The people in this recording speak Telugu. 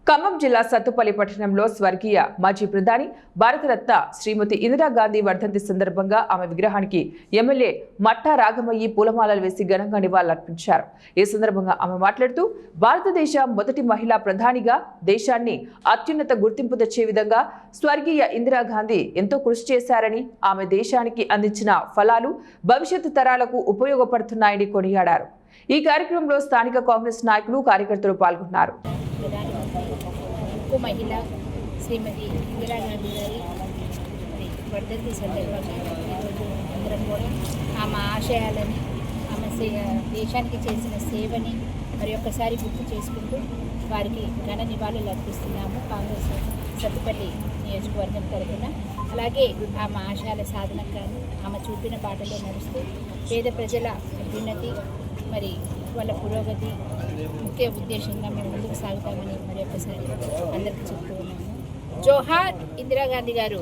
ఖమ్మం జిల్లా సత్తుపల్లి పట్టణంలో స్వర్గీయ మాజీ ప్రధాని భారతరత్న శ్రీమతి ఇందిరాగాంధీ వర్ధంతి సందర్భంగా ఆమె విగ్రహానికి ఎమ్మెల్యే మట్టా రాఘమయ్యి పూలమాలలు వేసి ఘనంగా నివాళులర్పించారు. ఈ సందర్భంగా ఆమె మాట్లాడుతూ భారతదేశ మొదటి మహిళా ప్రధానిగా దేశాన్ని అత్యున్నత గుర్తింపు తెచ్చే విధంగా స్వర్గీయ ఇందిరాగాంధీ ఎంతో కృషి చేశారని, ఆమె దేశానికి అందించిన ఫలాలు భవిష్యత్తు తరాలకు ఉపయోగపడుతున్నాయని కొనియాడారు. ఈ కార్యక్రమంలో స్థానిక కాంగ్రెస్ నాయకులు, కార్యకర్తలు పాల్గొన్నారు. మహిళ శ్రీమతి ఇందిరాగాంధీ గారి వర్ధంతి సందర్భంగా ఈరోజు అందరం కూడా ఆమె ఆశయాలని, ఆమె దేశానికి చేసిన సేవని మరి ఒక్కసారి గుర్తు చేసుకుంటూ వారికి ఘన నివాళులు అర్పిస్తున్నాము. కాంగ్రెస్ సత్తుపల్లి నియోజకవర్గం తరఫున. అలాగే ఆమె ఆశయాల సాధనకు కానీ ఆమె చూపిన బాటలో నడుస్తూ పేద ప్రజల అభ్యున్నతి మరి వాళ్ళ పురోగతి ముఖ్య ఉద్దేశంగా మేము ముందుకు సాగుతామని మరి ఒక్కసారి అందరికీ చెప్తూ ఉన్నాము. జోహార్ ఇందిరాగాంధీ గారు.